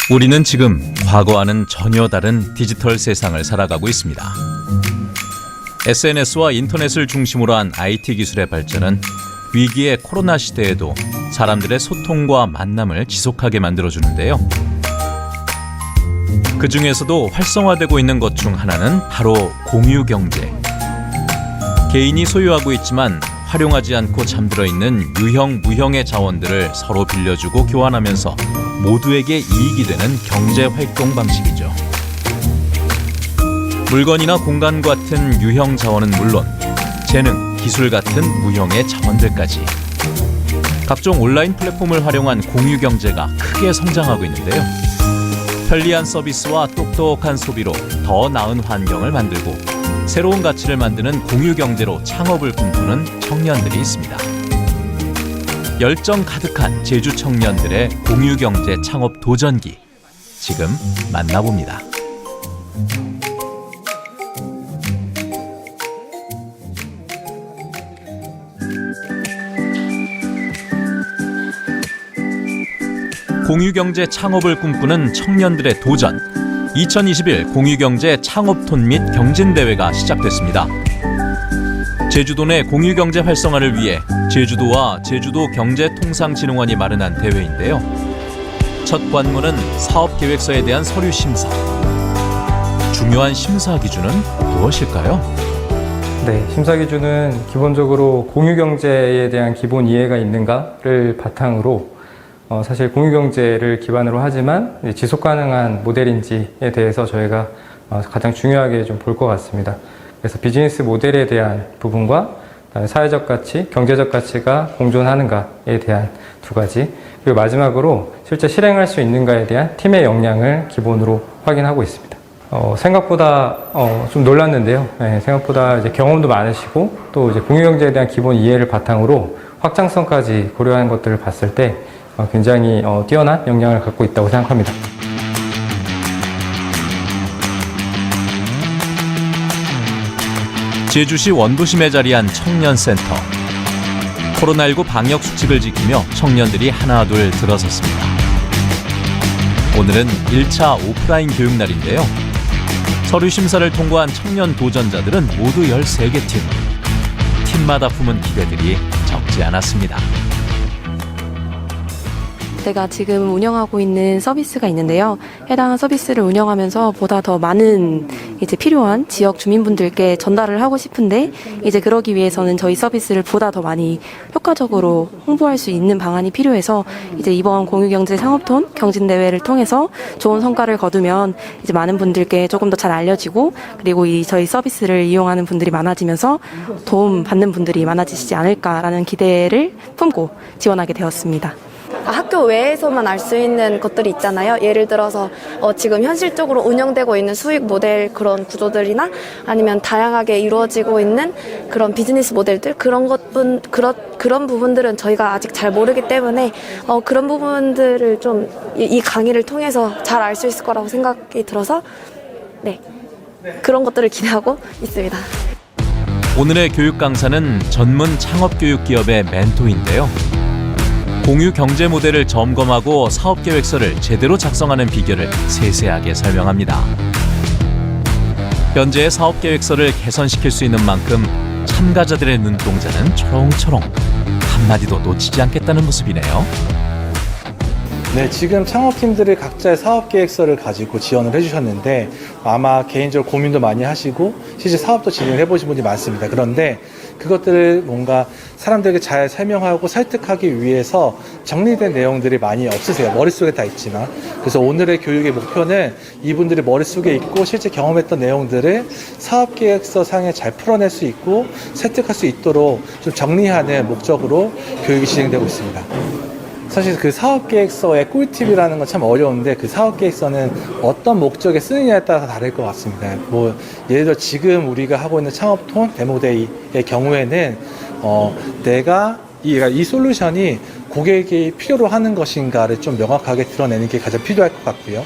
우리는 지금 과거와는 전혀 다른 디지털 세상을 살아가고 있습니다. SNS와 인터넷을 중심으로 한 IT 기술의 발전은 위기의 코로나 시대에도 사람들의 소통과 만남을 지속하게 만들어주는데요. 그 중에서도 활성화되고 있는 것 중 하나는 바로 공유경제. 개인이 소유하고 있지만 활용하지 않고 잠들어 있는 유형, 무형의 자원들을 서로 빌려주고 교환하면서 모두에게 이익이 되는 경제활동 방식이죠. 물건이나 공간 같은 유형 자원은 물론 재능, 기술 같은 무형의 자원들까지 각종 온라인 플랫폼을 활용한 공유경제가 크게 성장하고 있는데요. 편리한 서비스와 똑똑한 소비로 더 나은 환경을 만들고 새로운 가치를 만드는 공유경제로 창업을 꿈꾸는 청년들이 있습니다. 열정 가득한 제주 청년들의 공유경제 창업 도전기, 지금 만나봅니다. 공유경제 창업을 꿈꾸는 청년들의 도전. 2021 공유경제 창업톤 및 경진대회가 시작됐습니다. 제주도 내 공유경제 활성화를 위해 제주도와 제주도 경제통상진흥원이 마련한 대회인데요. 첫 관문은 사업계획서에 대한 서류 심사. 중요한 심사 기준은 무엇일까요? 네, 심사 기준은 기본적으로 공유경제에 대한 기본 이해가 있는가를 바탕으로 사실 공유경제를 기반으로 하지만 지속가능한 모델인지에 대해서 저희가 가장 중요하게 좀 볼 것 같습니다. 그래서 비즈니스 모델에 대한 부분과 사회적 가치, 경제적 가치가 공존하는가에 대한 두 가지, 그리고 마지막으로 실제 실행할 수 있는가에 대한 팀의 역량을 기본으로 확인하고 있습니다. 생각보다 좀 놀랐는데요. 네, 생각보다 이제 경험도 많으시고 또 이제 공유경제에 대한 기본 이해를 바탕으로 확장성까지 고려하는 것들을 봤을 때 굉장히 뛰어난 역량을 갖고 있다고 생각합니다. 제주시 원도심에 자리한 청년센터. 코로나19 방역 수칙을 지키며 청년들이 하나둘 들어섰습니다. 오늘은 1차 오프라인 교육날인데요. 서류 심사를 통과한 청년 도전자들은 모두 13개 팀. 팀마다 품은 기대들이 적지 않았습니다. 제가 지금 운영하고 있는 서비스가 있는데요. 해당 서비스를 운영하면서 보다 더 많은 필요한 지역 주민분들께 전달을 하고 싶은데 그러기 위해서는 저희 서비스를 보다 더 많이 효과적으로 홍보할 수 있는 방안이 필요해서 이번 공유경제 창업톤 경진대회를 통해서 좋은 성과를 거두면 많은 분들께 조금 더 잘 알려지고 그리고 저희 서비스를 이용하는 분들이 많아지면서 도움 받는 분들이 많아지시지 않을까라는 기대를 품고 지원하게 되었습니다. 학교 외에서만 알 수 있는 것들이 있잖아요. 예를 들어서 지금 현실적으로 운영되고 있는 수익 모델 그런 구조들이나 아니면 다양하게 이루어지고 있는 그런 비즈니스 모델들 그런 부분들은 저희가 아직 잘 모르기 때문에 그런 부분들을 좀 이 강의를 통해서 잘 알 수 있을 거라고 생각이 들어서 네, 그런 것들을 기대하고 있습니다. 오늘의 교육 강사는 전문 창업교육 기업의 멘토인데요. 공유 경제 모델을 점검하고 사업 계획서를 제대로 작성하는 비결을 세세하게 설명합니다. 현재의 사업 계획서를 개선시킬 수 있는 만큼 참가자들의 눈동자는 초롱초롱. 한마디도 놓치지 않겠다는 모습이네요. 네, 지금 창업팀들이 각자의 사업계획서를 가지고 지원을 해주셨는데 아마 개인적으로 고민도 많이 하시고 실제 사업도 진행을 해보신 분이 많습니다. 그런데 그것들을 뭔가 사람들에게 잘 설명하고 설득하기 위해서 정리된 내용들이 많이 없으세요. 머릿속에 다 있지만. 그래서 오늘의 교육의 목표는 이분들이 머릿속에 있고 실제 경험했던 내용들을 사업계획서 상에 잘 풀어낼 수 있고 설득할 수 있도록 좀 정리하는 목적으로 교육이 진행되고 있습니다. 사실 그 사업계획서의 꿀팁이라는 건 참 어려운데 그 사업계획서는 어떤 목적에 쓰느냐에 따라서 다를 것 같습니다. 예를 들어 지금 우리가 하고 있는 창업톤 데모데이의 경우에는 내가 이 솔루션이 고객이 필요로 하는 것인가를 좀 명확하게 드러내는 게 가장 필요할 것 같고요.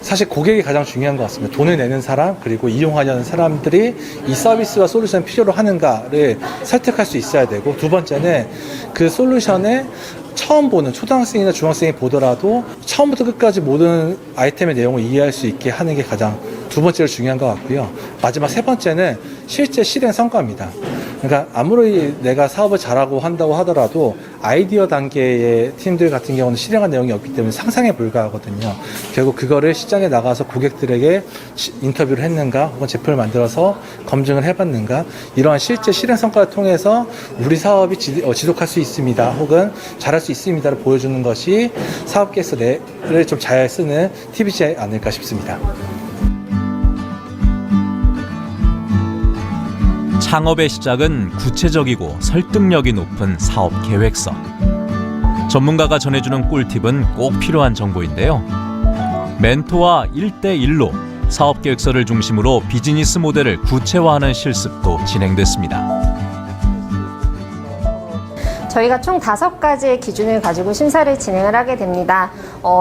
사실 고객이 가장 중요한 것 같습니다. 돈을 내는 사람 그리고 이용하려는 사람들이 이 서비스와 솔루션을 필요로 하는가를 설득할 수 있어야 되고, 두 번째는 그 솔루션에 처음 보는 초등학생이나 중학생이 보더라도 처음부터 끝까지 모든 아이템의 내용을 이해할 수 있게 하는 게 가장 두 번째로 중요한 것 같고요. 마지막 세 번째는 실제 실행 성과입니다. 그러니까 아무리 내가 사업을 잘하고 한다고 하더라도 아이디어 단계의 팀들 같은 경우는 실행한 내용이 없기 때문에 상상에 불과하거든요. 결국 그거를 시장에 나가서 고객들에게 인터뷰를 했는가 혹은 제품을 만들어서 검증을 해봤는가 이러한 실제 실행 성과를 통해서 우리 사업이 지속할 수 있습니다 혹은 잘할 수 있습니다를 보여주는 것이 사업 계획서를 좀 잘 쓰는 팁이지 않을까 싶습니다. 창업의 시작은 구체적이고 설득력이 높은 사업 계획서. 전문가가 전해주는 꿀팁은 꼭 필요한 정보인데요. 멘토와 1대1로 사업 계획서를 중심으로 비즈니스 모델을 구체화하는 실습도 진행됐습니다. 저희가 총 5가지의 기준을 가지고 심사를 진행을 하게 됩니다.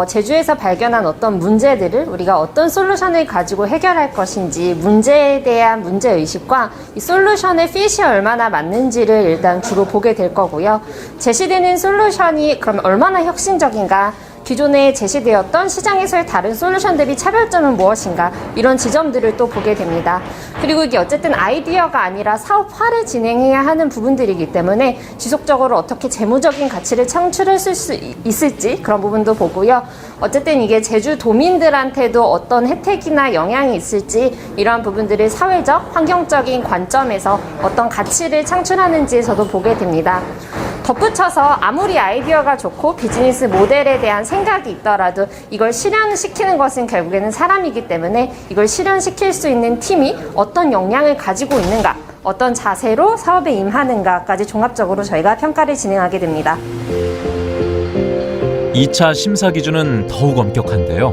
제주에서 발견한 어떤 문제들을 우리가 어떤 솔루션을 가지고 해결할 것인지 문제에 대한 문제의식과 이 솔루션의 핏이 얼마나 맞는지를 일단 주로 보게 될 거고요. 제시되는 솔루션이 그럼 얼마나 혁신적인가, 기존에 제시되었던 시장에서의 다른 솔루션 대비 차별점은 무엇인가, 이런 지점들을 또 보게 됩니다. 그리고 이게 어쨌든 아이디어가 아니라 사업화를 진행해야 하는 부분들이기 때문에 지속적으로 어떻게 재무적인 가치를 창출할 수 있을지 그런 부분도 보고요. 어쨌든 이게 제주 도민들한테도 어떤 혜택이나 영향이 있을지 이러한 부분들을 사회적, 환경적인 관점에서 어떤 가치를 창출하는지에서도 보게 됩니다. 덧붙여서 아무리 아이디어가 좋고 비즈니스 모델에 대한 생각이 있더라도 이걸 실현시키는 것은 결국에는 사람이기 때문에 이걸 실현시킬 수 있는 팀이 어떤 역량을 가지고 있는가, 어떤 자세로 사업에 임하는가까지 종합적으로 저희가 평가를 진행하게 됩니다. 2차 심사 기준은 더욱 엄격한데요.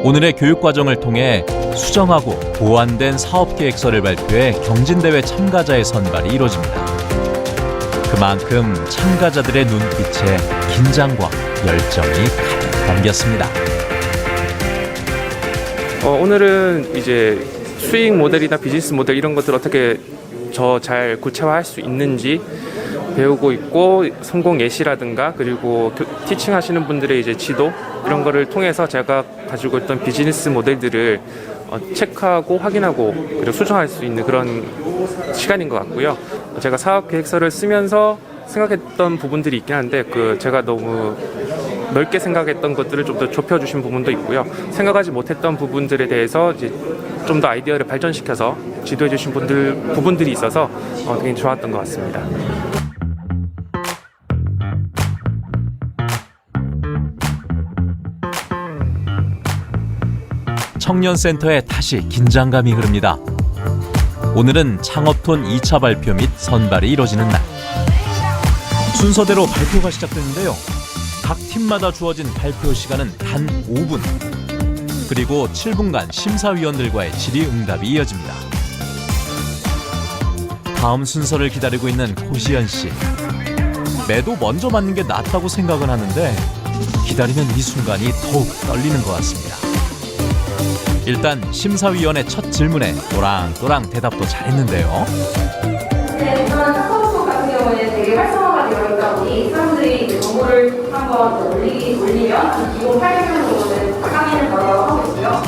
오늘의 교육 과정을 통해 수정하고 보완된 사업 계획서를 발표해 경진대회 참가자의 선발이 이루어집니다. 그만큼 참가자들의 눈빛에 긴장과 열정이 가득 담겼습니다. 오늘은 이제 수익 모델이나 비즈니스 모델 이런 것들 어떻게 더 잘 구체화할 수 있는지 배우고 있고, 성공 예시라든가 그리고 티칭 하시는 분들의 이제 지도 이런 거를 통해서 제가 가지고 있던 비즈니스 모델들을 체크하고 확인하고 그리고 수정할 수 있는 그런 시간인 것 같고요. 제가 사업 계획서를 쓰면서 생각했던 부분들이 있긴 한데 제가 너무 넓게 생각했던 것들을 좀 더 좁혀주신 부분도 있고요. 생각하지 못했던 부분들에 대해서 이제 좀 더 아이디어를 발전시켜서 지도해주신 부분들이 있어서 되게 좋았던 것 같습니다. 청년센터에 다시 긴장감이 흐릅니다. 오늘은 창업톤 2차 발표 및 선발이 이뤄지는 날. 순서대로 발표가 시작되는데요. 각 팀마다 주어진 발표 시간은 단 5분. 그리고 7분간 심사위원들과의 질의응답이 이어집니다. 다음 순서를 기다리고 있는 고시연 씨. 매도 먼저 맞는 게 낫다고 생각은 하는데 기다리는 이 순간이 더욱 떨리는 것 같습니다. 일단 심사위원의 첫 질문에 또랑또랑 대답도 잘했는데요. 네, 우선 카카오톡 같은 경우에는 되게 활성화가 되어 있다 보니 사람들이 정보를 한번 올리면 기본 800명 정도는 확인을 바로 하고 있고요.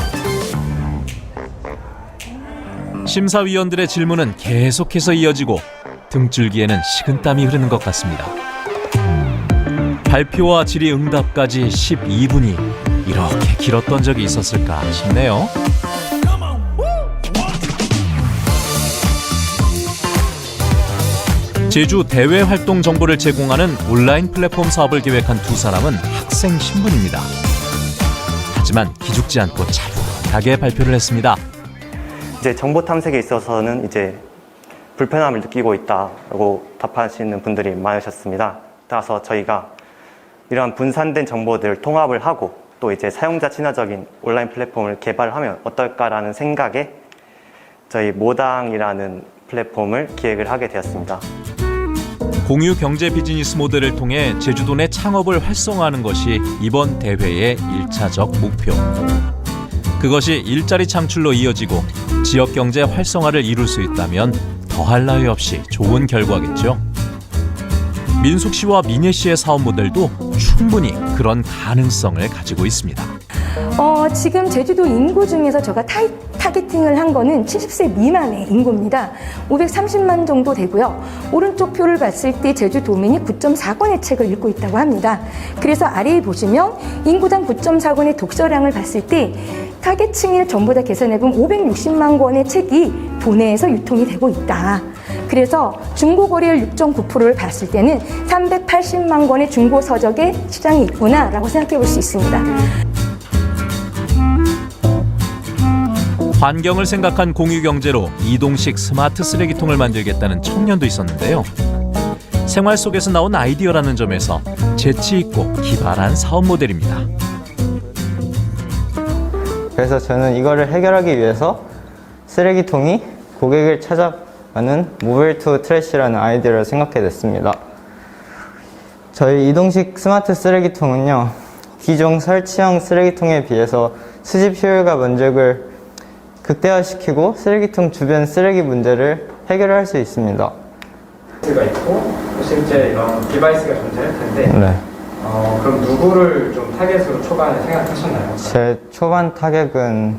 심사위원들의 질문은 계속해서 이어지고 등줄기에는 식은땀이 흐르는 것 같습니다. 발표와 질의응답까지 12분이 이렇게 길었던 적이 있었을까 싶네요. 제주 대외 활동 정보를 제공하는 온라인 플랫폼 사업을 계획한 두 사람은 학생 신분입니다. 하지만 기죽지 않고 차분하게 발표를 했습니다. 이제 정보 탐색에 있어서는 이제 불편함을 느끼고 있다고 답하시는 분들이 많으셨습니다. 따라서 저희가 이러한 분산된 정보들을 통합을 하고 또 이제 사용자 친화적인 온라인 플랫폼을 개발하면 어떨까라는 생각에 저희 모당이라는 플랫폼을 기획을 하게 되었습니다. 공유 경제 비즈니스 모델을 통해 제주도 내 창업을 활성화하는 것이 이번 대회의 1차적 목표. 그것이 일자리 창출로 이어지고 지역 경제 활성화를 이룰 수 있다면 더할 나위 없이 좋은 결과겠죠. 민숙 씨와 민예 씨의 사업 모델도 충분히 그런 가능성을 가지고 있습니다. 지금 제주도 인구 중에서 제가 타겟팅을 한 거는 70세 미만의 인구입니다. 530만 정도 되고요. 오른쪽 표를 봤을 때 제주도민이 9.4권의 책을 읽고 있다고 합니다. 그래서 아래에 보시면 인구당 9.4권의 독서량을 봤을 때 타겟층을 전부 다 계산해보면 560만 권의 책이 도내에서 유통이 되고 있다. 그래서 중고거래율 6.9%를 봤을 때는 380만 권의 중고서적의 시장이 있구나라고 생각해 볼 수 있습니다. 환경을 생각한 공유경제로 이동식 스마트 쓰레기통을 만들겠다는 청년도 있었는데요. 생활 속에서 나온 아이디어라는 점에서 재치 있고 기발한 사업 모델입니다. 그래서 저는 이거를 해결하기 위해서 쓰레기통이 고객을 찾아가는 모빌 투 트래시라는 아이디어를 생각해냈습니다. 저희 이동식 스마트 쓰레기통은요, 기존 설치형 쓰레기통에 비해서 수집 효율과 면적을 극대화시키고 쓰레기통 주변 쓰레기 문제를 해결할 수 있습니다. 가 있고 실제 이런 디바이스가 존재할 텐데 네. 그럼 누구를 좀 타겟으로 초반에 생각하셨나요? 제 초반 타겟은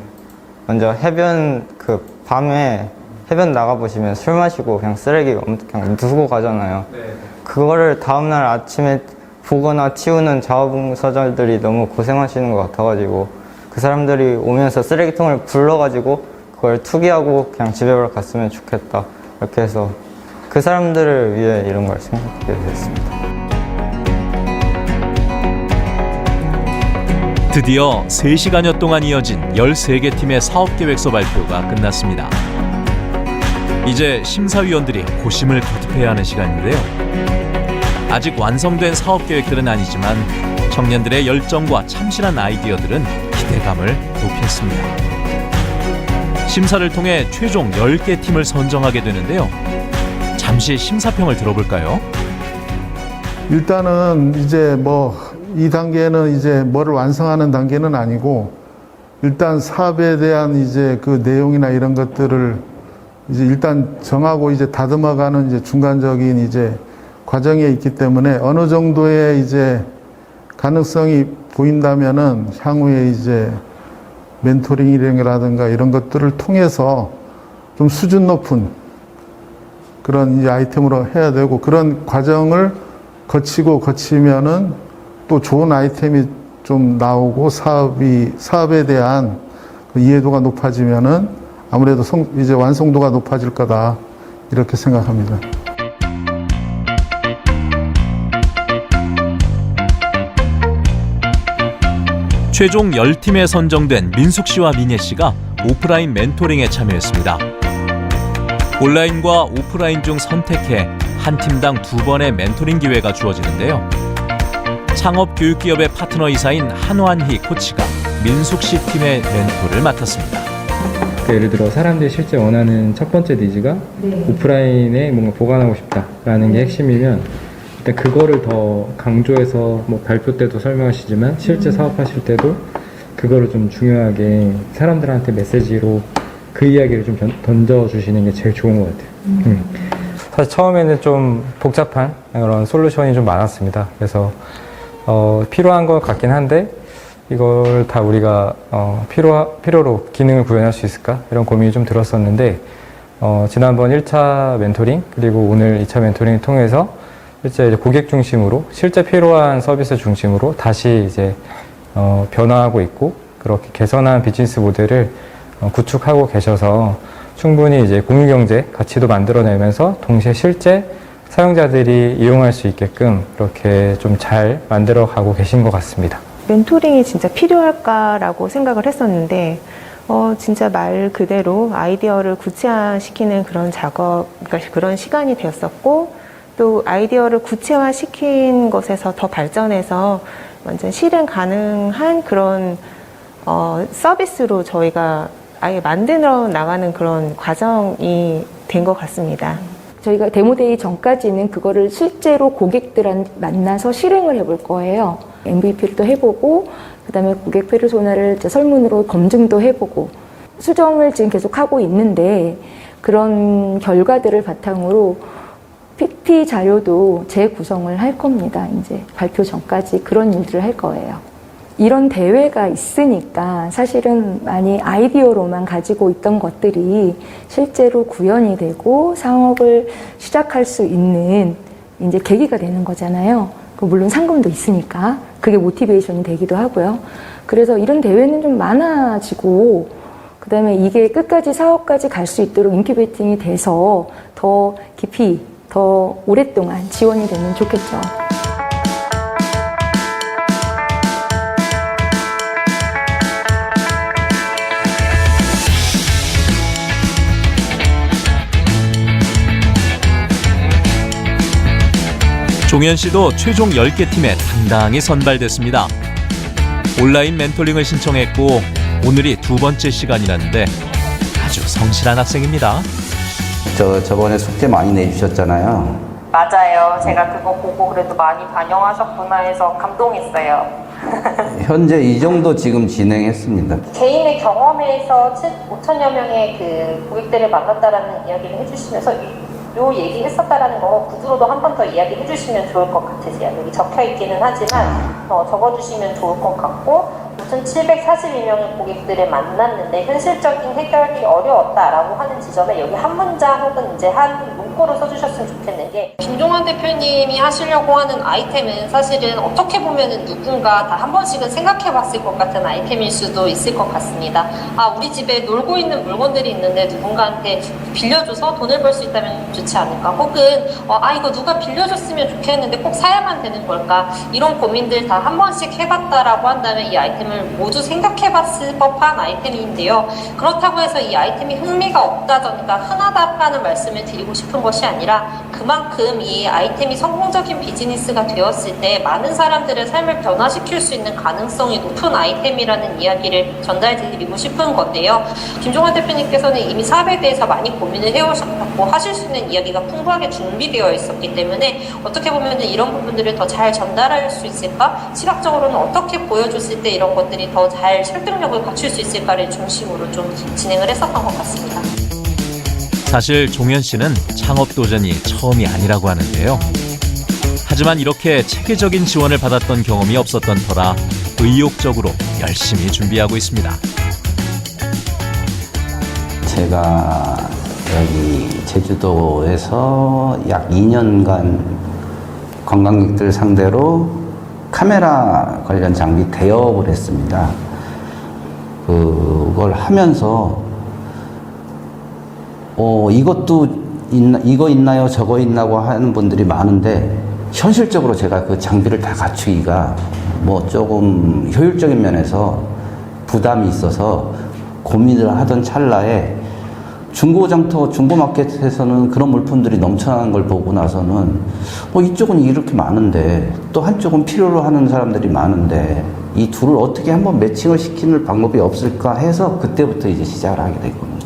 먼저 해변 밤에 해변 나가보시면 술 마시고 그냥 쓰레기 그냥 두고 가잖아요. 네. 그거를 다음날 아침에 보거나 치우는 자원봉사자들이 너무 고생하시는 것 같아가지고 그 사람들이 오면서 쓰레기통을 불러가지고 그걸 투기하고 그냥 집에 갔으면 좋겠다. 이렇게 해서 그 사람들을 위해 이런 걸 생각하게 됐습니다. 드디어 3시간여 동안 이어진 13개 팀의 사업계획서 발표가 끝났습니다. 이제 심사위원들이 고심을 거듭해야 하는 시간인데요. 아직 완성된 사업계획들은 아니지만 청년들의 열정과 참신한 아이디어들은 기대감을 높였습니다. 심사를 통해 최종 10개 팀을 선정하게 되는데요. 잠시 심사평을 들어볼까요? 일단은 이제 이 단계는 이제 뭐를 완성하는 단계는 아니고 일단 사업에 대한 이제 그 내용이나 이런 것들을 이제 일단 정하고 이제 다듬어가는 이제 중간적인 이제 과정에 있기 때문에 어느 정도의 이제 가능성이 보인다면은 향후에 이제 멘토링이라든가 이런 것들을 통해서 좀 수준 높은 그런 이제 아이템으로 해야 되고 그런 과정을 거치면은 또 좋은 아이템이 좀 나오고 사업에 대한 이해도가 높아지면은 아무래도 이제 완성도가 높아질 거다 이렇게 생각합니다. 최종 10팀에 선정된 민숙 씨와 민예 씨가 오프라인 멘토링에 참여했습니다. 온라인과 오프라인 중 선택해 한 팀당 2번의 멘토링 기회가 주어지는데요. 창업교육기업의 파트너이사인 한완희 코치가 민숙 씨 팀의 멘토를 맡았습니다. 예를 들어 사람들이 실제 원하는 첫 번째 니즈가 오프라인에 뭔가 보관하고 싶다라는 게 핵심이면 일단 그거를 더 강조해서 발표 때도 설명하시지만 실제 사업하실 때도 그거를 좀 중요하게 사람들한테 메시지로 그 이야기를 좀 던져주시는 게 제일 좋은 것 같아요. 사실 처음에는 좀 복잡한 그런 솔루션이 좀 많았습니다. 그래서 필요한 것 같긴 한데 이걸 다 우리가 필요로 기능을 구현할 수 있을까? 이런 고민이 좀 들었었는데 지난번 1차 멘토링 그리고 오늘 2차 멘토링을 통해서 실제 이제 고객 중심으로 실제 필요한 서비스 중심으로 다시 이제 변화하고 있고 그렇게 개선한 비즈니스 모델을 구축하고 계셔서 충분히 이제 공유경제 가치도 만들어내면서 동시에 실제 사용자들이 이용할 수 있게끔 그렇게 좀 잘 만들어가고 계신 것 같습니다. 멘토링이 진짜 필요할까라고 생각을 했었는데 진짜 말 그대로 아이디어를 구체화시키는 그런 작업, 그러니까 그런 시간이 되었었고 또 아이디어를 구체화시킨 것에서 더 발전해서 완전 실행 가능한 그런 서비스로 저희가 아예 만들어 나가는 그런 과정이 된 것 같습니다. 저희가 데모데이 전까지는 그거를 실제로 고객들한테 만나서 실행을 해볼 거예요. MVP를 또 해보고 그다음에 고객 페르소나를 설문으로 검증도 해보고 수정을 지금 계속 하고 있는데 그런 결과들을 바탕으로 PT 자료도 재구성을 할 겁니다. 이제 발표 전까지 그런 일들을 할 거예요. 이런 대회가 있으니까 사실은 많이 아이디어로만 가지고 있던 것들이 실제로 구현이 되고 사업을 시작할 수 있는 이제 계기가 되는 거잖아요. 물론 상금도 있으니까 그게 모티베이션이 되기도 하고요. 그래서 이런 대회는 좀 많아지고 그다음에 이게 끝까지 사업까지 갈 수 있도록 인큐베이팅이 돼서 더 깊이 더 오랫동안 지원이 되면 좋겠죠. 종현 씨도 최종 10개 팀에 당당히 선발됐습니다. 온라인 멘토링을 신청했고 오늘이 두 번째 시간이라는데 아주 성실한 학생입니다. 저번에 숙제 많이 내주셨잖아요. 맞아요. 제가 그거 보고 그래도 많이 반영하셨구나 해서 감동했어요. 현재 이 정도 지금 진행했습니다. 개인의 경험에서 5천여 명의 그 고객들을 만났다라는 이야기를 해주시면서 요 얘기 했었다라는 거 구두로도 한 번 더 이야기 해주시면 좋을 것 같으세요. 여기 적혀 있기는 하지만 적어주시면 좋을 것 같고 5,742명의 고객들을 만났는데 현실적인 해결이 어려웠다라고 하는 지점에 여기 한 문장 혹은 이제 한 문구로 써주셨으면 좋겠는 게 김종환 대표님이 하시려고 하는 아이템은 사실은 어떻게 보면은 누군가 다 한 번씩은 생각해 봤을 것 같은 아이템일 수도 있을 것 같습니다. 아, 우리 집에 놀고 있는 물건들이 있는데 누군가한테 빌려줘서 돈을 벌 수 있다면 좋지 않을까? 혹은 이거 누가 빌려줬으면 좋겠는데 꼭 사야만 되는 걸까? 이런 고민들 다 한 번씩 해봤다라고 한다면 이 아이템을 모두 생각해봤을 법한 아이템인데요. 그렇다고 해서 이 아이템이 흥미가 없다던가 흔하다라는 말씀을 드리고 싶은 것이 아니라 그만큼 이 아이템이 성공적인 비즈니스가 되었을 때 많은 사람들의 삶을 변화시킬 수 있는 가능성이 높은 아이템이라는 이야기를 전달드리고 싶은 건데요. 김종환 대표님께서는 이미 사업에 대해서 많이 고민을 해오셨고 하실 수 있는 이야기가 풍부하게 준비되어 있었기 때문에 어떻게 보면 이런 부분들을 더 잘 전달할 수 있을까? 시각적으로는 어떻게 보여줬을 때 이런 것들이 더 잘 설득력을 갖출 수 있을까를 중심으로 좀 진행을 했었던 것 같습니다. 사실 종현 씨는 창업 도전이 처음이 아니라고 하는데요. 하지만 이렇게 체계적인 지원을 받았던 경험이 없었던 터라 의욕적으로 열심히 준비하고 있습니다. 제가 여기 제주도에서 약 2년간 관광객들 상대로 카메라 관련 장비 대여업을 했습니다. 그걸 하면서 이거 있나요? 저거 있나고 하는 분들이 많은데 현실적으로 제가 그 장비를 다 갖추기가 조금 효율적인 면에서 부담이 있어서 고민을 하던 찰나에 중고장터, 중고마켓에서는 그런 물품들이 넘쳐나는 걸 보고 나서는 이쪽은 이렇게 많은데 또 한쪽은 필요로 하는 사람들이 많은데 이 둘을 어떻게 한번 매칭을 시키는 방법이 없을까 해서 그때부터 이제 시작을 하게 된 겁니다.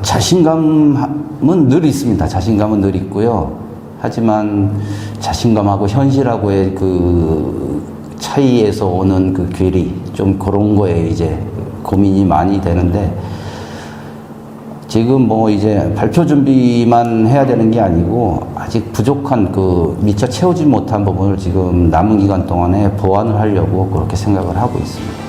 자신감은 늘 있습니다. 자신감은 늘 있고요. 하지만 자신감하고 현실하고의 그 차이에서 오는 그 괴리, 좀 그런 거에 이제 고민이 많이 되는데 지금 이제 발표 준비만 해야 되는 게 아니고 아직 부족한 미처 채우지 못한 부분을 지금 남은 기간 동안에 보완을 하려고 그렇게 생각을 하고 있습니다.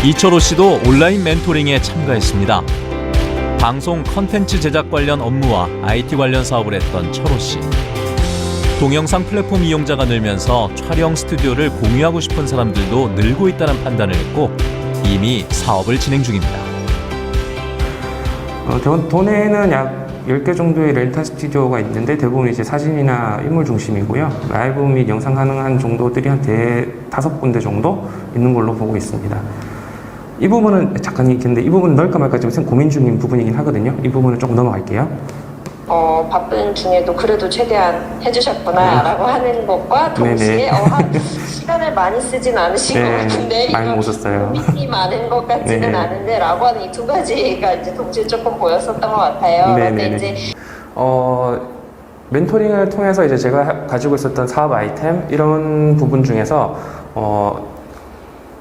이철호 씨도 온라인 멘토링에 참가했습니다. 방송 컨텐츠 제작 관련 업무와 IT 관련 사업을 했던 철호 씨. 동영상 플랫폼 이용자가 늘면서 촬영 스튜디오를 공유하고 싶은 사람들도 늘고 있다는 판단을 했고 이미 사업을 진행 중입니다. 도내에는 약 10개 정도의 렌탈 스튜디오가 있는데 대부분 이제 사진이나 인물 중심이고요. 라이브 및 영상 가능한 정도들이 한 5군데 정도 있는 걸로 보고 있습니다. 이 부분은 잠깐 있겠는데 이 부분은 넣을까 말까 지금 고민 중인 부분이긴 하거든요. 이 부분은 조금 넘어갈게요. 바쁜 중에도 그래도 최대한 해주셨구나라고 하는 것과 동시에 시간을 많이 쓰진 않으신 것 같은데 많이 못 썼어요. 고민이 많은 것 같지는 않은데 라고 하는 이 두 가지가 이제 동시에 조금 보였었던 것 같아요. 그런데 이제 멘토링을 통해서 이제 제가 가지고 있었던 사업 아이템 이런 부분 중에서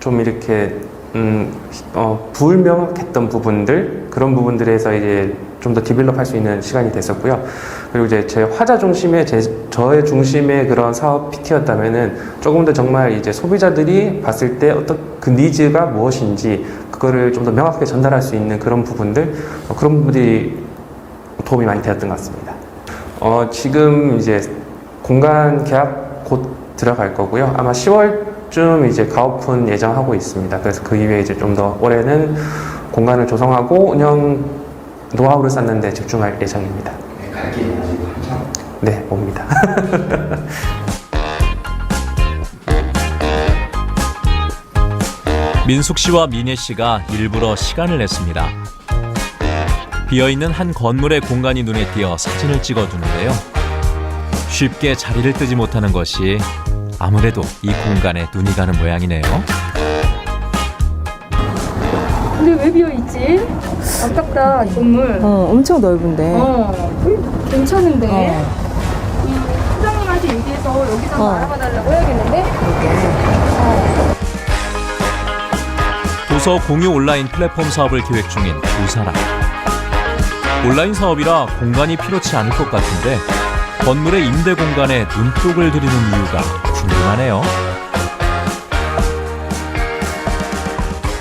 좀 이렇게 불명확했던 부분들, 그런 부분들에서 이제 좀 더 디벨롭할 수 있는 시간이 됐었고요. 그리고 이제 제 화자 중심의 저의 중심의 그런 사업 PT였다면은 조금 더 정말 이제 소비자들이 봤을 때 어떤 그 니즈가 무엇인지 그거를 좀 더 명확하게 전달할 수 있는 그런 부분들, 그런 부분들이 도움이 많이 되었던 것 같습니다. 지금 이제 공간 계약 곧 들어갈 거고요. 아마 10월쯤 이제 가오픈 예정하고 있습니다. 그래서 그 이후에 이제 좀 더 올해는 공간을 조성하고 운영 노하우를 쌓는 데 집중할 예정입니다. 갈 길이 아직 한참. 네, 옵니다. 민숙 씨와 민혜 씨가 일부러 시간을 냈습니다. 비어있는 한 건물의 공간이 눈에 띄어 사진을 찍어두는데요. 쉽게 자리를 뜨지 못하는 것이 아무래도 이 공간에 눈이 가는 모양이네요. 근데 왜 비어있지? 아깝다, 이 건물. 엄청 넓은데. 괜찮은데? 사장님한테 얘기해서 여기서 한번 알아봐달라고 해야겠는데? 도서 공유 온라인 플랫폼 사업을 계획 중인 두 사람. 온라인 사업이라 공간이 필요치 않을 것 같은데 건물의 임대 공간에 눈독을 들이는 이유가 궁금하네요.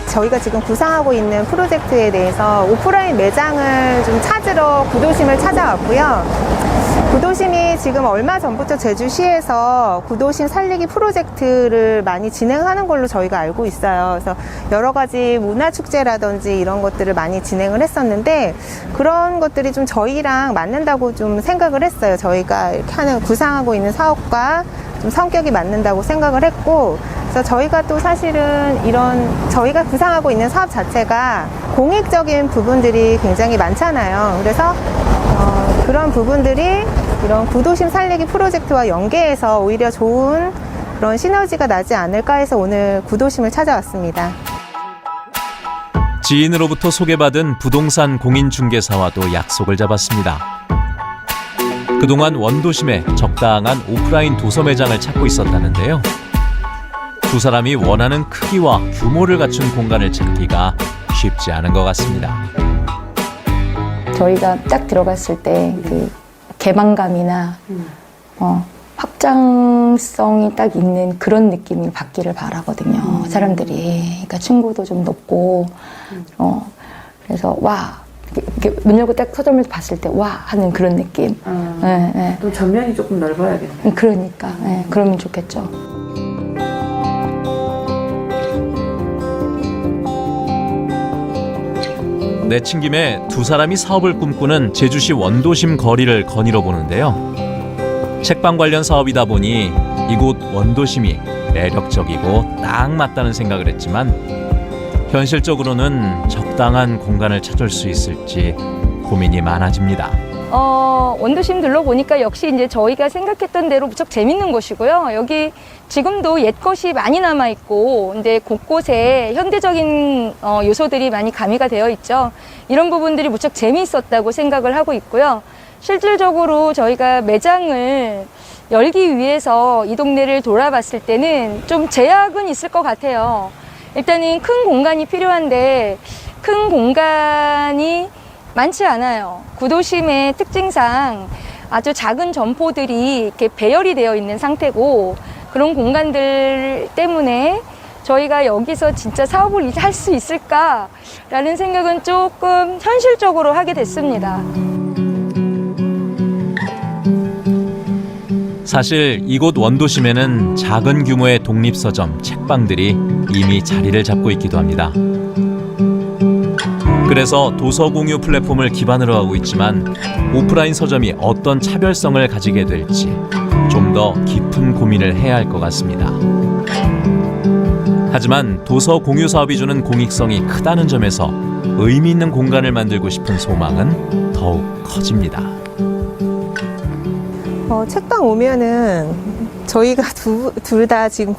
저희가 지금 구상하고 있는 프로젝트에 대해서 오프라인 매장을 좀 찾으러 구도심을 찾아왔고요. 구도심이 지금 얼마 전부터 제주시에서 구도심 살리기 프로젝트를 많이 진행하는 걸로 저희가 알고 있어요. 그래서 여러 가지 문화축제라든지 이런 것들을 많이 진행을 했었는데 그런 것들이 좀 저희랑 맞는다고 좀 생각을 했어요. 저희가 이렇게 하는 구상하고 있는 사업과 좀 성격이 맞는다고 생각을 했고, 그래서 저희가 또 사실은 이런 저희가 구상하고 있는 사업 자체가 공익적인 부분들이 굉장히 많잖아요. 그래서 그런 부분들이 이런 구도심 살리기 프로젝트와 연계해서 오히려 좋은 그런 시너지가 나지 않을까 해서 오늘 구도심을 찾아왔습니다. 지인으로부터 소개받은 부동산 공인중개사와도 약속을 잡았습니다. 그동안 원도심에 적당한 오프라인 도서 매장을 찾고 있었다는데요. 두 사람이 원하는 크기와 규모를 갖춘 공간을 찾기가 쉽지 않은 것 같습니다. 저희가 딱 들어갔을 때 그 개방감이나 확장성이 딱 있는 그런 느낌을 받기를 바라거든요. 사람들이. 그러니까 층고도 좀 높고, 그래서 와. 이렇게 문 열고 딱 서점을 봤을 때 와 하는 그런 느낌. 네, 네. 또 전면이 조금 넓어야겠네요. 그러니까 네, 그러면 좋겠죠. 내친 김에 두 사람이 사업을 꿈꾸는 제주시 원도심 거리를 거닐어 보는데요. 책방 관련 사업이다 보니 이곳 원도심이 매력적이고 딱 맞다는 생각을 했지만 현실적으로는 적당한 공간을 찾을 수 있을지 고민이 많아집니다. 원도심 둘러보니까 역시 이제 저희가 생각했던 대로 무척 재밌는 곳이고요. 여기 지금도 옛것이 많이 남아있고, 이제 곳곳에 현대적인 요소들이 많이 가미가 되어 있죠. 이런 부분들이 무척 재미있었다고 생각을 하고 있고요. 실질적으로 저희가 매장을 열기 위해서 이 동네를 돌아봤을 때는 좀 제약은 있을 것 같아요. 일단은 큰 공간이 필요한데 큰 공간이 많지 않아요. 구도심의 특징상 아주 작은 점포들이 이렇게 배열이 되어 있는 상태고, 그런 공간들 때문에 저희가 여기서 진짜 사업을 할 수 있을까라는 생각은 조금 현실적으로 하게 됐습니다. 사실 이곳 원도심에는 작은 규모의 독립서점, 책방들이 이미 자리를 잡고 있기도 합니다. 그래서 도서 공유 플랫폼을 기반으로 하고 있지만 오프라인 서점이 어떤 차별성을 가지게 될지 좀 더 깊은 고민을 해야 할 것 같습니다. 하지만 도서 공유 사업이 주는 공익성이 크다는 점에서 의미 있는 공간을 만들고 싶은 소망은 더욱 커집니다. 책방 오면은 저희가 둘 다 지금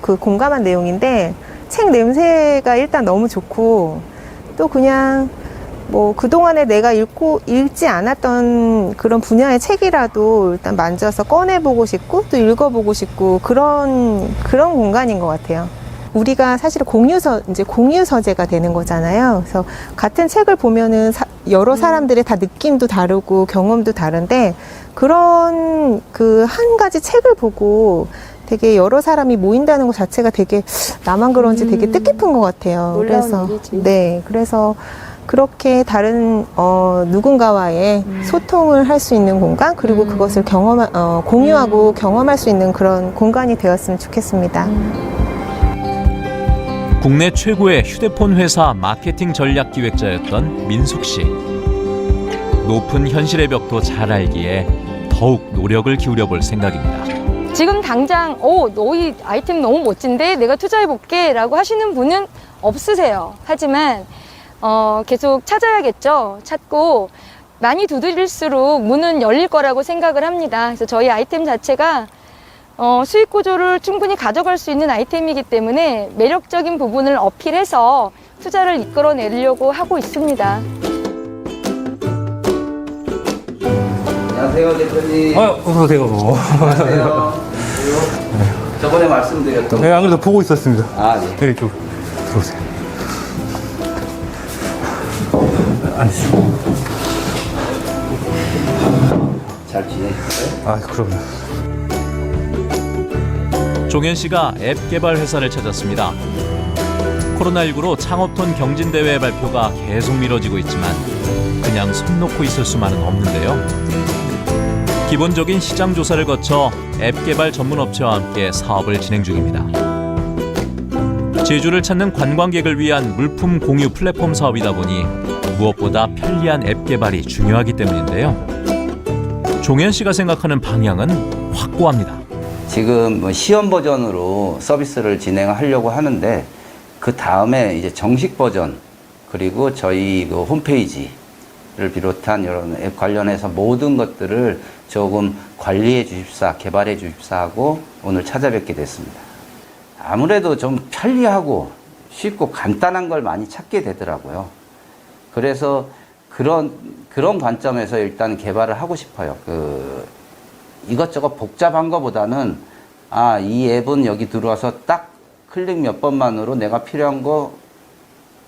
공감한 내용인데, 책 냄새가 일단 너무 좋고, 또 그냥 뭐 그동안에 내가 읽지 않았던 그런 분야의 책이라도 일단 만져서 꺼내보고 싶고 또 읽어보고 싶고 그런 공간인 것 같아요. 우리가 사실 공유 서재가 되는 거잖아요. 그래서 같은 책을 보면은 여러 사람들의 다 느낌도 다르고 경험도 다른데 그런 그 한 가지 책을 보고 되게 여러 사람이 모인다는 것 자체가 되게 나만 그런지 되게 뜻깊은 것 같아요. 놀라운 일이지. 네, 그래서 그렇게 다른 누군가와의 소통을 할 수 있는 공간 그리고 그것을 공유하고 경험할 수 있는 그런 공간이 되었으면 좋겠습니다. 국내 최고의 휴대폰 회사 마케팅 전략 기획자였던 민숙 씨. 높은 현실의 벽도 잘 알기에 더욱 노력을 기울여 볼 생각입니다. 지금 당장 너희 아이템 너무 멋진데 내가 투자해볼게 라고 하시는 분은 없으세요. 하지만 계속 찾아야겠죠. 찾고 많이 두드릴수록 문은 열릴 거라고 생각을 합니다. 그래서 저희 아이템 자체가 수익 구조를 충분히 가져갈 수 있는 아이템이기 때문에 매력적인 부분을 어필해서 투자를 이끌어내려고 하고 있습니다. 안녕하세요, 대표님. 어서오세요. 안녕하세요. 저번에 말씀드렸던. 네, 안 그래도 보고 있었습니다. 아, 네. 네, 이쪽 들어오세요. 앉으시고. 잘 지내셨어요? 아, 그럼요. 종현 씨가 앱 개발 회사를 찾았습니다. 코로나19로 창업톤 경진대회 발표가 계속 미뤄지고 있지만 그냥 손 놓고 있을 수만은 없는데요. 기본적인 시장 조사를 거쳐 앱 개발 전문 업체와 함께 사업을 진행 중입니다. 제주를 찾는 관광객을 위한 물품 공유 플랫폼 사업이다 보니 무엇보다 편리한 앱 개발이 중요하기 때문인데요. 종현 씨가 생각하는 방향은 확고합니다. 지금 시험 버전으로 서비스를 진행하려고 하는데 그 다음에 이제 정식 버전 그리고 저희 그 홈페이지를 비롯한 이런 앱 관련해서 모든 것들을 조금 관리해 주십사, 개발해 주십사 하고 오늘 찾아뵙게 됐습니다. 아무래도 좀 편리하고 쉽고 간단한 걸 많이 찾게 되더라고요. 그래서 그런 관점에서 일단 개발을 하고 싶어요. 이것저것 복잡한 것보다는 이 앱은 여기 들어와서 딱 클릭 몇 번만으로 내가 필요한 거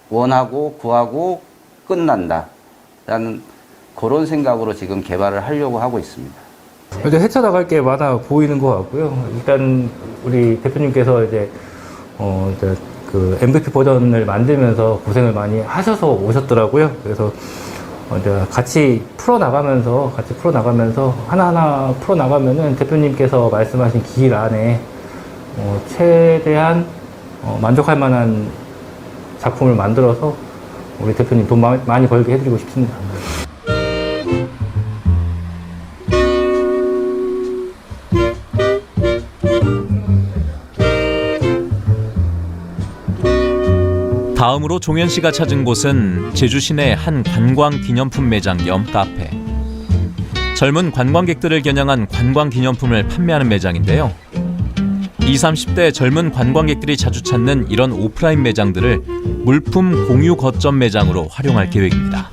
원하고 구하고 끝난다 라는 그런 생각으로 지금 개발을 하려고 하고 있습니다. 이제 헤쳐나갈 게 많아 보이는 것 같고요. 일단 우리 대표님께서 이제 그 MVP 버전을 만들면서 고생을 많이 하셔서 오셨더라고요. 그래서 이제 같이 풀어나가면서 하나하나 풀어나가면은 대표님께서 말씀하신 길 안에 최대한 만족할 만한 작품을 만들어서 우리 대표님 돈 많이 벌게 해드리고 싶습니다. 다음으로 종현 씨가 찾은 곳은 제주 시내 한 관광 기념품 매장 겸 카페. 젊은 관광객들을 겨냥한 관광 기념품을 판매하는 매장인데요. 20, 30대 젊은 관광객들이 자주 찾는 이런 오프라인 매장들을 물품 공유 거점 매장으로 활용할 계획입니다.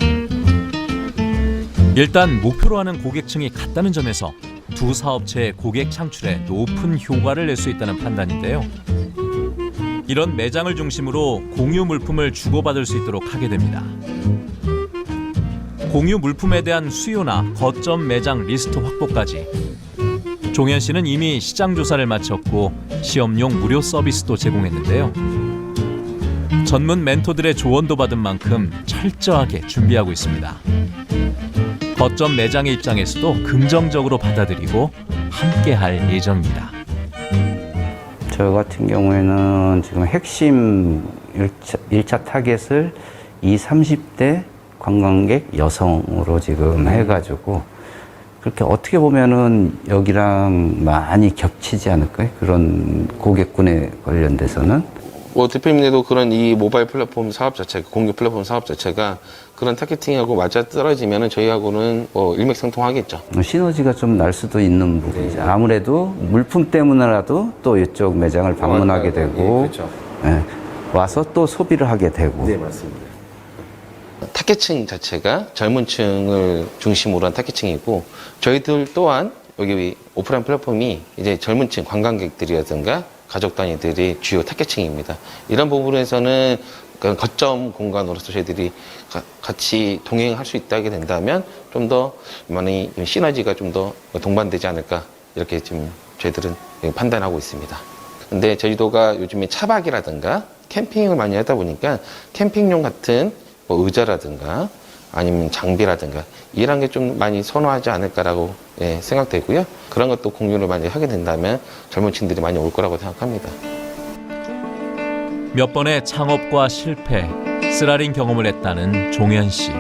일단 목표로 하는 고객층이 같다는 점에서 두 사업체의 고객 창출에 높은 효과를 낼 수 있다는 판단인데요. 이런 매장을 중심으로 공유 물품을 주고받을 수 있도록 하게 됩니다. 공유 물품에 대한 수요나 거점 매장 리스트 확보까지 종현 씨는 이미 시장 조사를 마쳤고 시험용 무료 서비스도 제공했는데요. 전문 멘토들의 조언도 받은 만큼 철저하게 준비하고 있습니다. 거점 매장의 입장에서도 긍정적으로 받아들이고 함께할 예정입니다. 저 같은 경우에는 지금 핵심 1차 타겟을 20, 30대 관광객 여성으로 지금 해가지고 그렇게 어떻게 보면은 여기랑 많이 겹치지 않을까요? 그런 고객군에 관련돼서는. 대표님네도 그런 이 모바일 플랫폼 사업 자체, 공유 플랫폼 사업 자체가 그런 타겟팅하고 맞아 떨어지면은 저희하고는 일맥상통하겠죠. 시너지가 좀 날 수도 있는 부분이죠. 아무래도 물품 때문에라도 또 이쪽 매장을 방문하게 되고, 그렇죠. 와서 또 소비를 하게 되고. 네, 맞습니다. 타겟층 자체가 젊은 층을 중심으로 한 타겟층이고 저희들 또한 여기 오프라인 플랫폼이 이제 젊은 층 관광객들이라든가 가족 단위들이 주요 타겟층입니다. 이런 부분에서는 거점 공간으로서 저희들이 같이 동행할 수 있다게 된다면 좀 더 많이 시너지가 좀 더 동반되지 않을까 이렇게 지금 저희들은 판단하고 있습니다. 근데 제주도가 요즘에 차박이라든가 캠핑을 많이 하다 보니까 캠핑용 같은 뭐 의자라든가 아니면 장비라든가 이런 게 좀 많이 선호하지 않을까라고 생각되고요. 그런 것도 공유를 많이 하게 된다면 젊은 층들이 많이 올 거라고 생각합니다. 몇 번의 창업과 실패, 쓰라린 경험을 했다는 종현 씨.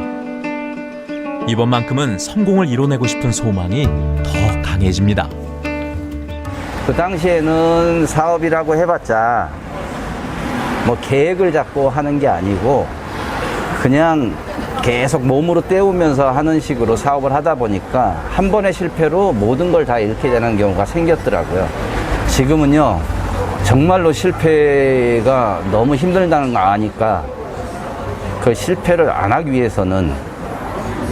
이번만큼은 성공을 이뤄내고 싶은 소망이 더 강해집니다. 그 당시에는 사업이라고 해봤자 뭐 계획을 잡고 하는 게 아니고 그냥 계속 몸으로 때우면서 하는 식으로 사업을 하다 보니까 한 번의 실패로 모든 걸 다 잃게 되는 경우가 생겼더라고요. 지금은요, 정말로 실패가 너무 힘들다는 거 아니까 그 실패를 안 하기 위해서는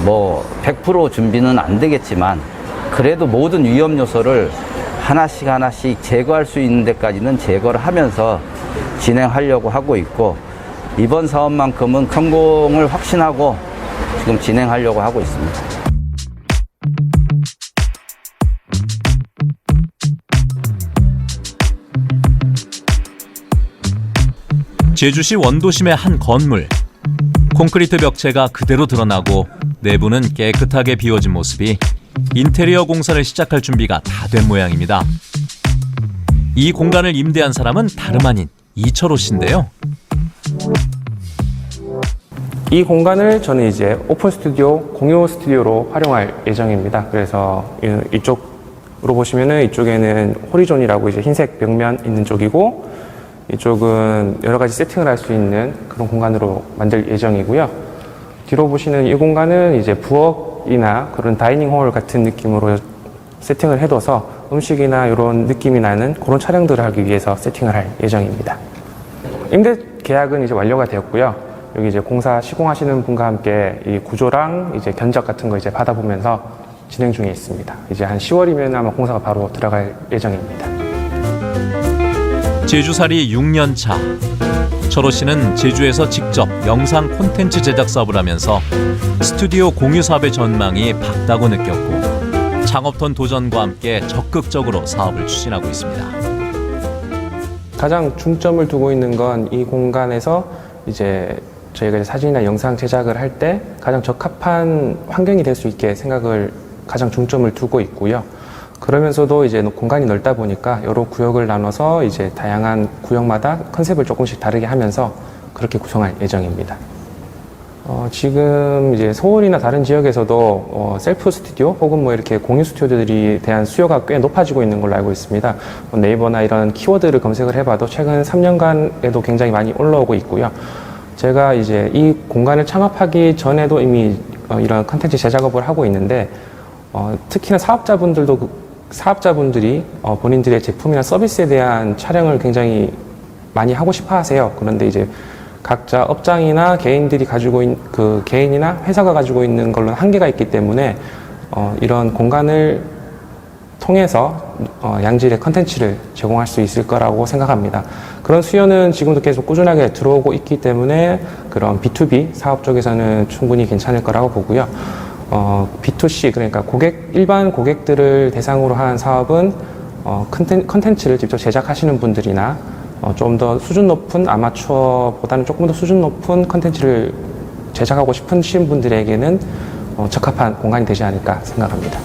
뭐 100% 준비는 안 되겠지만 그래도 모든 위험 요소를 하나씩 하나씩 제거할 수 있는 데까지는 제거를 하면서 진행하려고 하고 있고 이번 사업만큼은 성공을 확신하고 지금 진행하려고 하고 있습니다. 제주시 원도심의 한 건물. 콘크리트 벽체가 그대로 드러나고 내부는 깨끗하게 비워진 모습이 인테리어 공사를 시작할 준비가 다 된 모양입니다. 이 공간을 임대한 사람은 다름 아닌 이철호 씨인데요. 이 공간을 저는 이제 오픈 스튜디오, 공유 스튜디오로 활용할 예정입니다. 그래서 이쪽으로 보시면은 이쪽에는 호리존이라고 이제 흰색 벽면 있는 쪽이고 이쪽은 여러 가지 세팅을 할 수 있는 그런 공간으로 만들 예정이고요. 뒤로 보시는 이 공간은 이제 부엌이나 그런 다이닝홀 같은 느낌으로 세팅을 해둬서 음식이나 이런 느낌이 나는 그런 촬영들을 하기 위해서 세팅을 할 예정입니다. 임대 계약은 이제 완료가 되었고요. 여기 이제 공사 시공하시는 분과 함께 이 구조랑 이제 견적 같은 거 이제 받아보면서 진행 중에 있습니다. 이제 한 10월이면 아마 공사가 바로 들어갈 예정입니다. 제주살이 6년 차. 철호 씨는 제주에서 직접 영상 콘텐츠 제작 사업을 하면서 스튜디오 공유 사업의 전망이 밝다고 느꼈고 창업턴 도전과 함께 적극적으로 사업을 추진하고 있습니다. 가장 중점을 두고 있는 건 이 공간에서 이제 저희가 사진이나 영상 제작을 할 때 가장 적합한 환경이 될 수 있게 생각을 가장 중점을 두고 있고요. 그러면서도 이제 공간이 넓다 보니까 여러 구역을 나눠서 이제 다양한 구역마다 컨셉을 조금씩 다르게 하면서 그렇게 구성할 예정입니다. 지금 이제 서울이나 다른 지역에서도 셀프 스튜디오 혹은 뭐 이렇게 공유 스튜디오들이 대한 수요가 꽤 높아지고 있는 걸로 알고 있습니다. 네이버나 이런 키워드를 검색을 해봐도 최근 3년간에도 굉장히 많이 올라오고 있고요. 제가 이제 이 공간을 창업하기 전에도 이미 이런 컨텐츠 제작업을 하고 있는데 특히나 사업자분들이 본인들의 제품이나 서비스에 대한 촬영을 굉장히 많이 하고 싶어 하세요. 그런데 이제 각자 업장이나 개인들이 가지고 있는 그 개인이나 회사가 가지고 있는 걸로는 한계가 있기 때문에 이런 공간을 통해서 양질의 컨텐츠를 제공할 수 있을 거라고 생각합니다. 그런 수요는 지금도 계속 꾸준하게 들어오고 있기 때문에 그런 B2B 사업 쪽에서는 충분히 괜찮을 거라고 보고요. B2C 그러니까 일반 고객들을 대상으로 한 사업은 컨텐츠를 직접 제작하시는 분들이나 좀 더 수준 높은 아마추어보다는 조금 더 수준 높은 컨텐츠를 제작하고 싶으신 분들에게는 적합한 공간이 되지 않을까 생각합니다.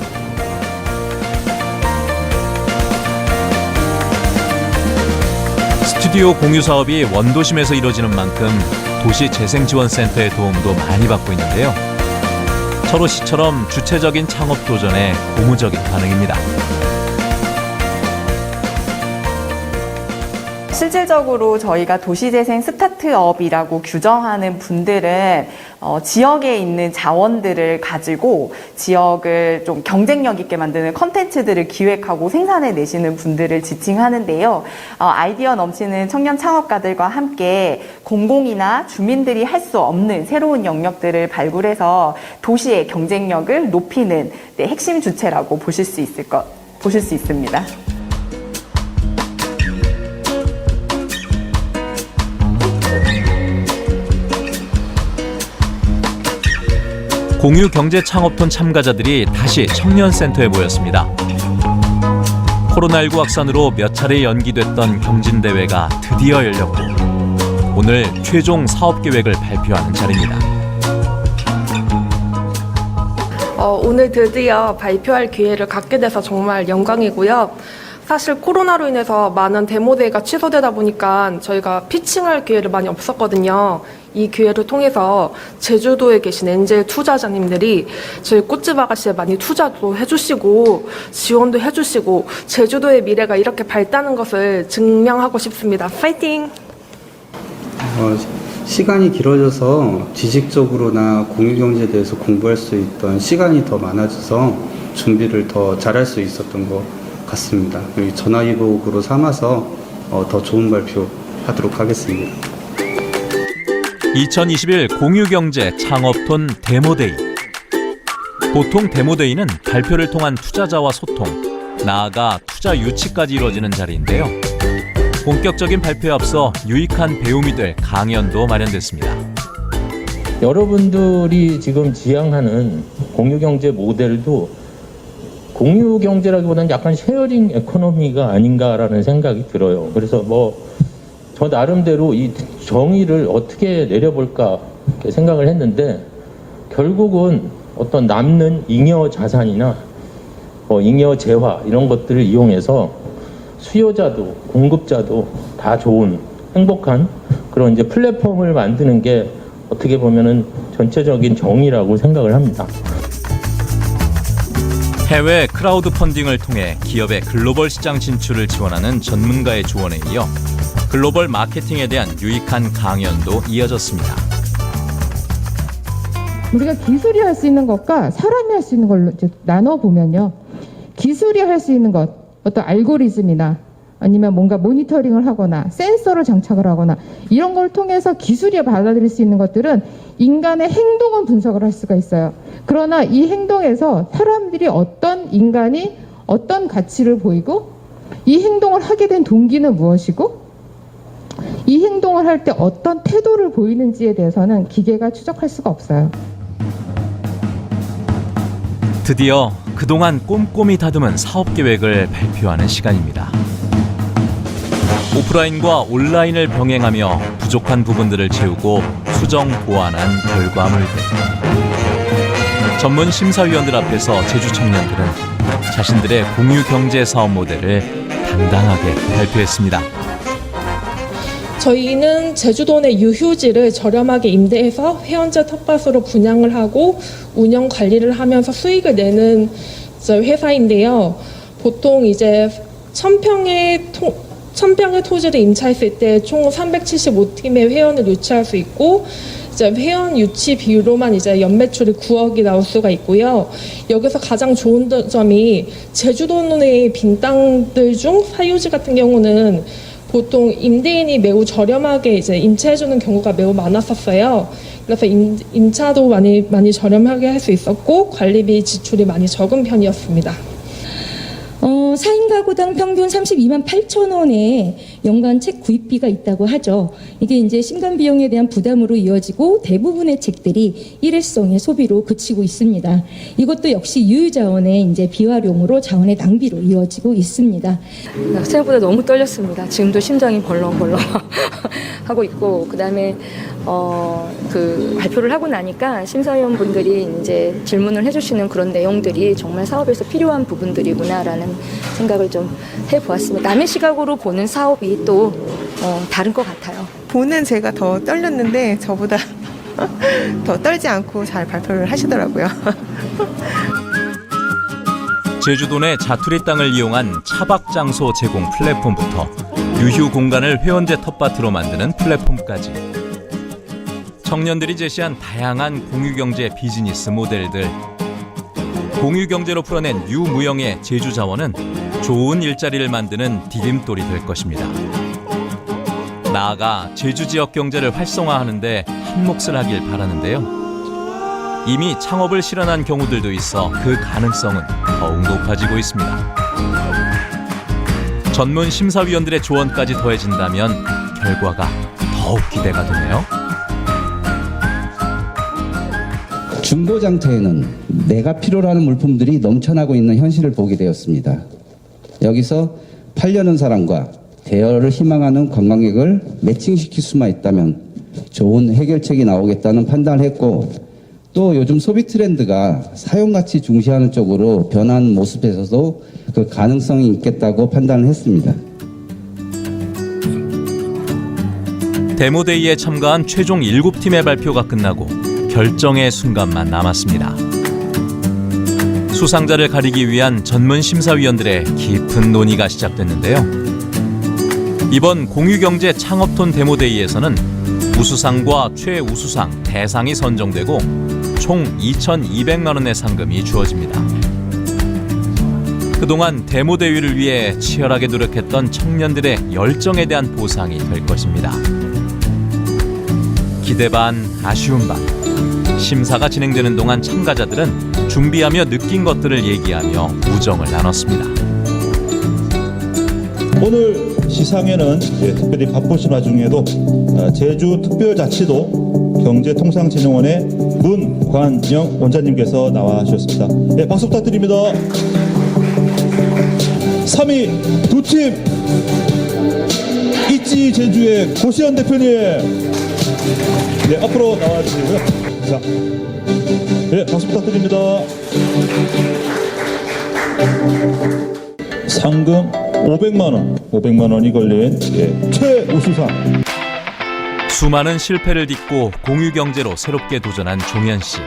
스튜디오 공유 사업이 원도심에서 이뤄지는 만큼 도시재생지원센터의 도움도 많이 받고 있는데요. 철호 씨처럼 주체적인 창업 도전에 고무적인 반응입니다. 실질적으로 저희가 도시재생 스타트업이라고 규정하는 분들은 지역에 있는 자원들을 가지고 지역을 좀 경쟁력 있게 만드는 컨텐츠들을 기획하고 생산해 내시는 분들을 지칭하는데요. 아이디어 넘치는 청년 창업가들과 함께 공공이나 주민들이 할 수 없는 새로운 영역들을 발굴해서 도시의 경쟁력을 높이는 핵심 주체라고 보실 수 있습니다. 공유경제 창업톤 참가자들이 다시 청년센터에 모였습니다. 코로나19 확산으로 몇 차례 연기됐던 경진대회가 드디어 열렸고 오늘 최종 사업계획을 발표하는 자리입니다. 오늘 드디어 발표할 기회를 갖게 돼서 정말 영광이고요. 사실 코로나로 인해서 많은 데모데이가 취소되다 보니까 저희가 피칭할 기회를 많이 없었거든요. 이 기회를 통해서 제주도에 계신 엔젤 투자자님들이 저희 꽃집 아가씨에 많이 투자도 해주시고 지원도 해주시고 제주도의 미래가 이렇게 밝다는 것을 증명하고 싶습니다. 파이팅! 시간이 길어져서 지식적으로나 공유경제에 대해서 공부할 수 있던 시간이 더 많아져서 준비를 더 잘할 수 있었던 것 같습니다. 전화위복으로 삼아서 더 좋은 발표하도록 하겠습니다. 2021 공유경제 창업톤 데모데이. 보통 데모데이는 발표를 통한 투자자와 소통, 나아가 투자 유치까지 이루어지는 자리인데요. 본격적인 발표에 앞서 유익한 배움이 될 강연도 마련됐습니다. 여러분들이 지금 지향하는 공유경제 모델도 공유경제라기보다는 약간 쉐어링 에코노미가 아닌가라는 생각이 들어요. 그래서 저 나름대로 이 정의를 어떻게 내려볼까 이렇게 생각을 했는데 결국은 어떤 남는 잉여 자산이나 잉여 재화 이런 것들을 이용해서 수요자도 공급자도 다 좋은 행복한 그런 이제 플랫폼을 만드는 게 어떻게 보면은 전체적인 정의라고 생각을 합니다. 해외 크라우드 펀딩을 통해 기업의 글로벌 시장 진출을 지원하는 전문가의 조언에 이어 글로벌 마케팅에 대한 유익한 강연도 이어졌습니다. 우리가 기술이 할 수 있는 것과 사람이 할 수 있는 걸로 이제 나눠보면요. 기술이 할 수 있는 것, 어떤 알고리즘이나 아니면 뭔가 모니터링을 하거나 센서를 장착을 하거나 이런 걸 통해서 기술이 받아들일 수 있는 것들은 인간의 행동은 분석을 할 수가 있어요. 그러나 이 행동에서 사람들이 인간이 어떤 가치를 보이고 이 행동을 하게 된 동기는 무엇이고 이 행동을 할 때 어떤 태도를 보이는지에 대해서는 기계가 추적할 수가 없어요. 드디어 그동안 꼼꼼히 다듬은 사업계획을 발표하는 시간입니다. 오프라인과 온라인을 병행하며 부족한 부분들을 채우고 수정 보완한 결과물들. 전문 심사위원들 앞에서 제주 청년들은 자신들의 공유경제 사업 모델을 당당하게 발표했습니다. 저희는 제주도 내 유휴지를 저렴하게 임대해서 회원제 텃밭으로 분양을 하고 운영 관리를 하면서 수익을 내는 회사인데요. 보통 이제 1000평의 토지를 임차했을 때 총 375팀의 회원을 유치할 수 있고 이제 회원 유치 비율로만 이제 연매출이 9억이 나올 수가 있고요. 여기서 가장 좋은 점이 제주도 내의 빈 땅들 중 사유지 같은 경우는 보통 임대인이 매우 저렴하게 이제 임차해주는 경우가 매우 많았었어요. 그래서 임차도 많이 저렴하게 할 수 있었고 관리비 지출이 많이 적은 편이었습니다. 4인 가구당 평균 32만 8천 원의 연간 책 구입비가 있다고 하죠. 이게 이제 신간 비용에 대한 부담으로 이어지고 대부분의 책들이 일회성의 소비로 그치고 있습니다. 이것도 역시 유유자원의 이제 비활용으로 자원의 낭비로 이어지고 있습니다. 생각보다 너무 떨렸습니다. 지금도 심장이 벌렁벌렁 하고 있고, 그다음에 그 발표를 하고 나니까 심사위원분들이 이제 질문을 해주시는 그런 내용들이 정말 사업에서 필요한 부분들이구나라는 생각을 좀 해보았습니다. 남의 시각으로 보는 사업이 또 다른 것 같아요. 보는 제가 더 떨렸는데 저보다 더 떨지 않고 잘 발표를 하시더라고요. 제주도 내 자투리 땅을 이용한 차박 장소 제공 플랫폼부터 유휴 공간을 회원제 텃밭으로 만드는 플랫폼까지 청년들이 제시한 다양한 공유경제 비즈니스 모델들. 공유경제로 풀어낸 유무형의 제주자원은 좋은 일자리를 만드는 디딤돌이 될 것입니다. 나아가 제주 지역 경제를 활성화하는 데 한몫을 하길 바라는데요. 이미 창업을 실현한 경우들도 있어 그 가능성은 더욱 높아지고 있습니다. 전문 심사위원들의 조언까지 더해진다면 결과가 더욱 기대가 되네요. 중고장터에는 내가 필요로 하는 물품들이 넘쳐나고 있는 현실을 보게 되었습니다. 여기서 팔려는 사람과 대여를 희망하는 관광객을 매칭시킬 수만 있다면 좋은 해결책이 나오겠다는 판단을 했고, 또 요즘 소비 트렌드가 사용가치 중시하는 쪽으로 변한 모습에서도 그 가능성이 있겠다고 판단을 했습니다. 데모데이에 참가한 최종 7팀의 발표가 끝나고 결정의 순간만 남았습니다. 수상자를 가리기 위한 전문 심사위원들의 깊은 논의가 시작됐는데요. 이번 공유경제 창업톤 데모데이에서는 우수상과 최우수상, 대상이 선정되고 총 2,200만 원의 상금이 주어집니다. 그동안 데모대회를 위해 치열하게 노력했던 청년들의 열정에 대한 보상이 될 것입니다. 기대 반, 아쉬움 반. 심사가 진행되는 동안 참가자들은 준비하며 느낀 것들을 얘기하며 우정을 나눴습니다. 오늘 시상에는 특별히 바쁘신 와중에도 제주특별자치도 경제통상진흥원의 문관영 원장님께서 나와 주셨습니다. 네, 박수 부탁드립니다. 3위 두 팀 있지 제주의 고시현 대표님, 네, 앞으로 나와주시고요. 자, 네, 박수 부탁드립니다. 상금 500만 원이 걸린 최우수상. 수많은 실패를 딛고 공유경제로 새롭게 도전한 종현 씨.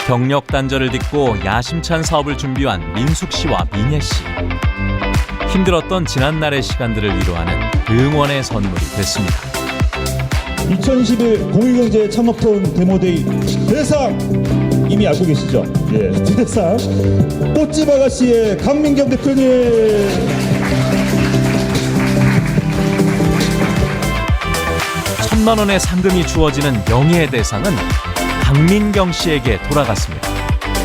경력 단절을 딛고 야심찬 사업을 준비한 민숙 씨와 민예 씨. 힘들었던 지난날의 시간들을 위로하는 응원의 선물이 됐습니다. 2021 공유경제 창업톤 데모데이 대상 이미 알고 계시죠? 예, 대상 꽃집 아가씨의 강민경 대표님. 천만 원의 상금이 주어지는 명예의 대상은 강민경 씨에게 돌아갔습니다.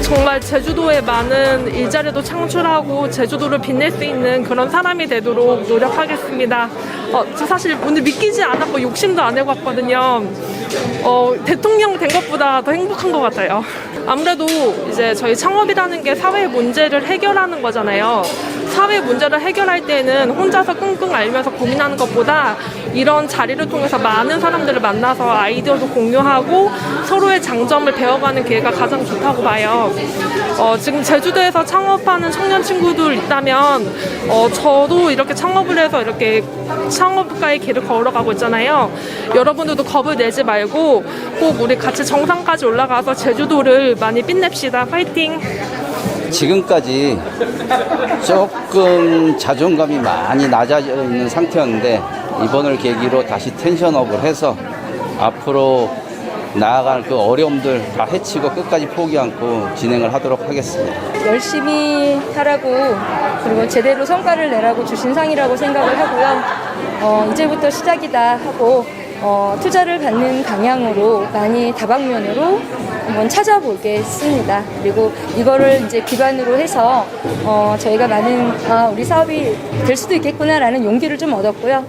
정말 제주도에 많은 일자리도 창출하고 제주도를 빛낼 수 있는 그런 사람이 되도록 노력하겠습니다. 저 사실 오늘 믿기지 않았고 욕심도 안 내고 왔거든요. 대통령 된 것보다 더 행복한 것 같아요. 아무래도 이제 저희 창업이라는 게 사회 문제를 해결하는 거잖아요. 사회 문제를 해결할 때는 혼자서 끙끙 앓면서 고민하는 것보다 이런 자리를 통해서 많은 사람들을 만나서 아이디어도 공유하고 서로의 장점을 배워가는 기회가 가장 좋다고 봐요. 지금 제주도에서 창업하는 청년 친구들 있다면 저도 이렇게 창업을 해서 이렇게 창업가의 길을 걸어가고 있잖아요. 여러분들도 겁을 내지 말고 꼭 우리 같이 정상까지 올라가서 제주도를 많이 빛냅시다. 파이팅! 지금까지 조금 자존감이 많이 낮아져 있는 상태였는데 이번을 계기로 다시 텐션업을 해서 앞으로 나아갈 그 어려움들 다 헤치고 끝까지 포기 않고 진행을 하도록 하겠습니다. 열심히 하라고 그리고 제대로 성과를 내라고 주신 상이라고 생각을 하고요. 이제부터 시작이다 하고 투자를 받는 방향으로 많이 다방면으로 한번 찾아보겠습니다. 그리고 이거를 이제 기반으로 해서 저희가 많은 우리 사업이 될 수도 있겠구나라는 용기를 좀 얻었고요.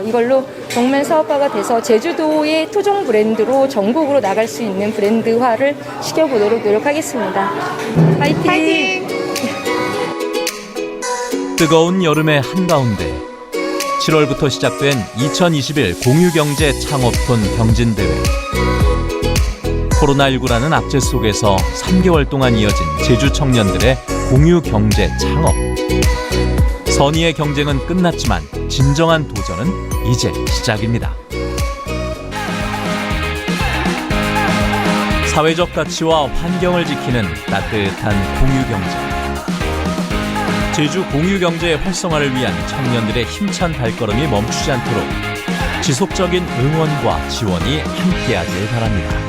이걸로 정말 사업화가 돼서 제주도의 토종 브랜드로 전국으로 나갈 수 있는 브랜드화를 시켜보도록 노력하겠습니다. 파이팅! 뜨거운 여름의 한가운데 7월부터 시작된 2021 공유경제 창업톤 경진대회. 코로나19라는 악재 속에서 3개월 동안 이어진 제주 청년들의 공유경제 창업. 선의의 경쟁은 끝났지만 진정한 도전은 이제 시작입니다. 사회적 가치와 환경을 지키는 따뜻한 공유경제. 제주 공유경제 활성화를 위한 청년들의 힘찬 발걸음이 멈추지 않도록 지속적인 응원과 지원이 함께하길 바랍니다.